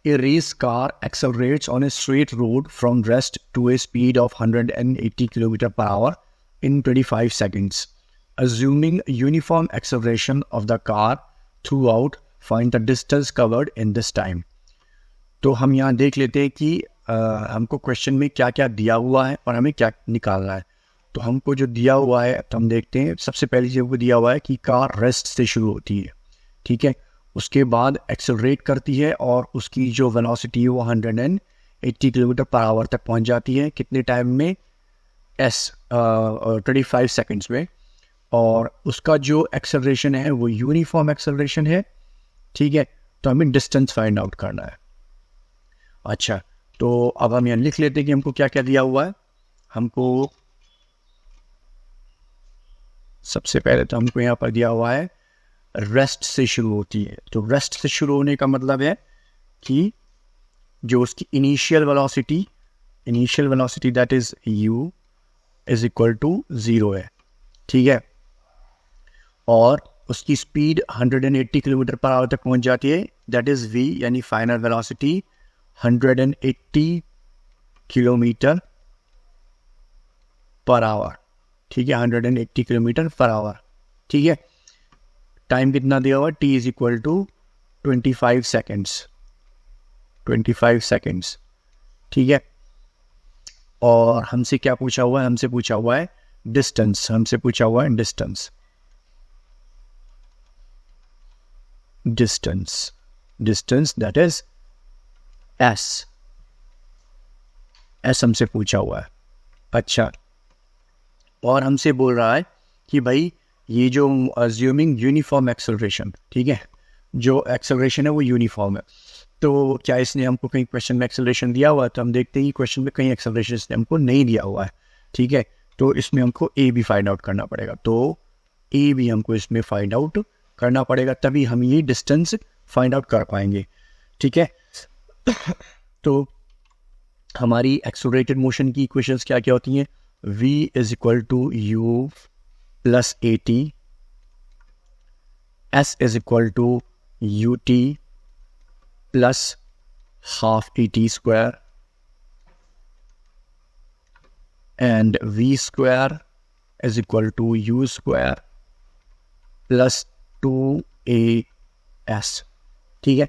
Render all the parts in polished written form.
A race car accelerates on a straight road from rest to a speed of 180 km per hour in 25 seconds. Assuming uniform acceleration of the car throughout, find the distance covered in this time. तो हम यहाँ देख लेते हैं कि हमको question में क्या क्या दिया हुआ है और हमें क्या निकालना है. तो हमको जो दिया हुआ है तो हम देखते हैं. सबसे पहले जो हमको दिया हुआ है कि कार रेस्ट से शुरू होती है, ठीक है. उसके बाद एक्सेलरेट करती है और उसकी जो वेलोसिटी है वो 180 किलोमीटर पर आवर तक पहुंच जाती है. कितने टाइम में? 25 सेकंड्स में. और उसका जो एक्सेलरेशन है वो यूनिफॉर्म एक्सेलरेशन है, ठीक है. तो हमें डिस्टेंस फाइंड आउट करना है. अच्छा, तो अब हम यहाँ लिख लेते हैं कि हमको क्या क्या दिया हुआ है. हमको सबसे पहले तो हमको यहाँ पर दिया हुआ है रेस्ट से शुरू होती है. तो रेस्ट से शुरू होने का मतलब है कि जो उसकी initial velocity that is u is equal to 0 है, ठीक है. और उसकी स्पीड 180 किलोमीटर पर आवर तक पहुंच जाती है, दैट इज v, यानी final velocity 180 kilometre per our, ठीक है. 180 किलोमीटर पर आवर, ठीक है. टाइम कितना दिया हुआ? t is equal to 25 seconds, ठीक है. और हमसे क्या पूछा हुआ है? हमसे पूछा हुआ है distance. Distance that is s हमसे पूछा हुआ है. अच्छा, और हमसे बोल रहा है कि भाई ये जो अज्यूमिंग यूनिफॉर्म एक्सेलरेशन, ठीक है, जो एक्सेलरेशन है वो यूनिफॉर्म है. तो क्या इसने हमको कहीं क्वेश्चन में एक्सेलरेशन दिया हुआ है? तो हम देखते हैं क्वेश्चन में कहीं एक्सेलरेशन इसने हमको नहीं दिया हुआ है, ठीक है. तो इसमें हमको ए भी फाइंड आउट करना पड़ेगा. तो ए भी हमको इसमें फाइंड आउट करना पड़ेगा, तभी हम ये डिस्टेंस फाइंड आउट कर पाएंगे, ठीक है. तो हमारी एक्सेलरेटेड मोशन की इक्वेशंस क्या क्या होती हैं? v is equal to u plus at, s is equal to ut plus half at square, and v square is equal to u square plus 2as, ठीक है.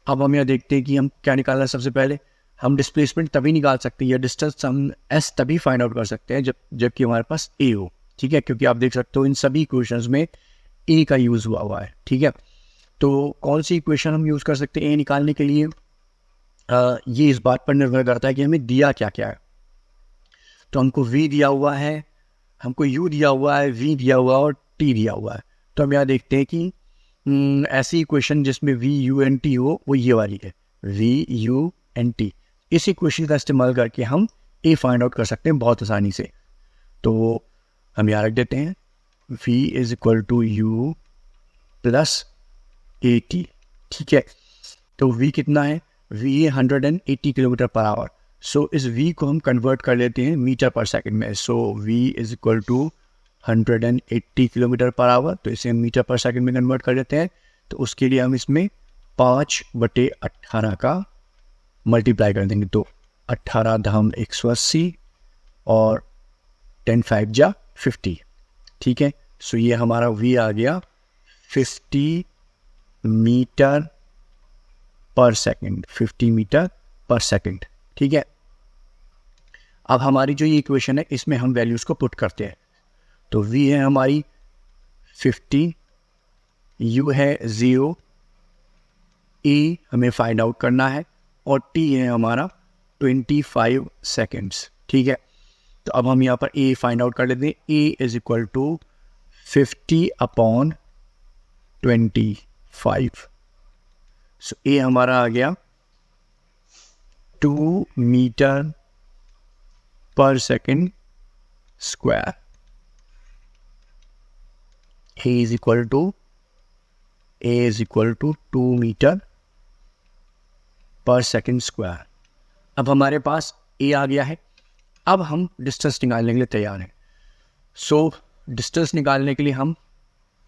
अब हम यहाँ देखते हैं कि हम क्या निकालना है. सबसे पहले हम डिस्प्लेसमेंट तभी निकाल सकते हैं या डिस्टेंस हम s तभी फाइंड आउट कर सकते हैं जबकि हमारे पास a हो, ठीक है. क्योंकि आप देख सकते हो इन सभी इक्वेशंस में a का यूज़ हुआ है, ठीक है. तो कौन सी इक्वेशन हम यूज़ कर सकते हैं a निकालने के लिए? ये इस बात पर निर्भर करता है कि हमें दिया क्या क्या है. तो हमको v दिया हुआ है, हमको u दिया हुआ है, v दिया हुआ है और t दिया हुआ है. तो हम यहाँ देखते हैं कि ऐसी इक्वेशन जिसमें v u n t हो वो ये वाली है, v u n t. इस इक्वेशन का इस्तेमाल करके हम a फाइंड आउट कर सकते हैं बहुत आसानी से. तो हम यहाँ रख देते हैं v is equal to u plus A T, ठीक है. तो v कितना है? v है 180 किलोमीटर पर आवर. सो इस v को हम कन्वर्ट कर लेते हैं मीटर पर सेकंड में. So v is equal to 180 kilometre per hour. तो इसे हम मीटर पर सेकंड में कन्वर्ट कर लेते हैं. तो उसके लिए हम इसमें 5/18 का मल्टीप्लाई कर देंगे. तो 18 धाम 180 और 10 5 जा 50, ठीक है. सो ये हमारा v आ गया 50 metre per second, 50 metre per second, ठीक है. अब हमारी जो ये इक्वेशन है इसमें हम वैल्यूज को पुट करते हैं. तो v है हमारी 50, u है 0, a हमें फाइंड आउट करना है और t है हमारा 25 सेकेंड्स, ठीक है. तो अब हम यहाँ पर a फाइंड आउट कर लेते हैं. a is equal to 50/25. So a हमारा आ गया 2 metre per second square. a is equal to 2 metre per second square. अब हमारे पास a आ गया है. अब हम डिस्टेंस निकालने के लिए तैयार हैं. सो डिस्टेंस निकालने के लिए हम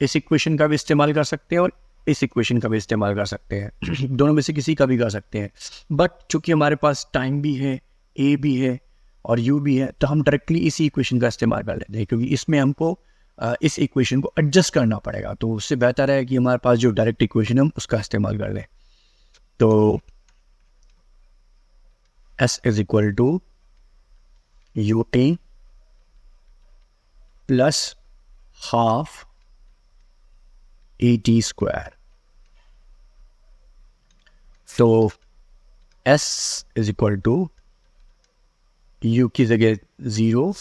इस इक्वेशन का भी इस्तेमाल कर सकते हैं और इस इक्वेशन का भी इस्तेमाल कर सकते हैं दोनों में से किसी का भी कर सकते हैं। बट चूंकि हमारे पास टाइम भी है, ए भी है और यू भी है, तो हम डायरेक्टली इसी इक्वेशन का इस्तेमाल कर लेते हैं, क्योंकि इसमें हमको इस इक्वेशन को एडजस्ट करना पड़ेगा। तो उससे बेहतर है कि हमारे पास जो डायरेक्ट इक्वेशन है हम उसका इस्तेमाल कर लें। तो S is equal to u t plus half a t square. तो S is equal to u की जगह 0,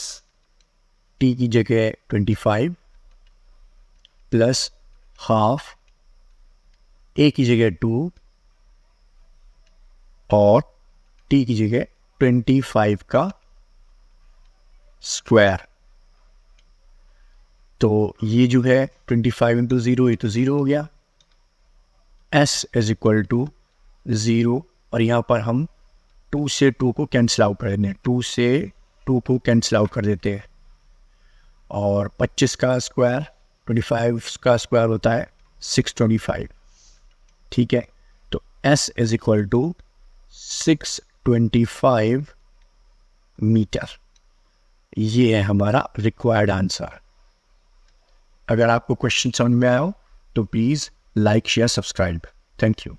टी की जगह 25 प्लस हाफ ए की जगह 2 और टी की जगह 25 का स्क्वायर। तो ये जो है 25 इंटू 0, ये तो 0 हो गया। S इज इक्वल टू 0 और यहाँ पर हम 2 से 2 को कैंसिल आउट कर देते हैं, 2 से 2 को कैंसिल आउट कर देते हैं। और 25 का स्क्वायर 25 का स्क्वायर होता है 625, ठीक है। तो S is equal to 625 metre. ये है हमारा रिक्वायर्ड आंसर। अगर आपको क्वेश्चन समझ में आया हो तो please like share subscribe. Thank you.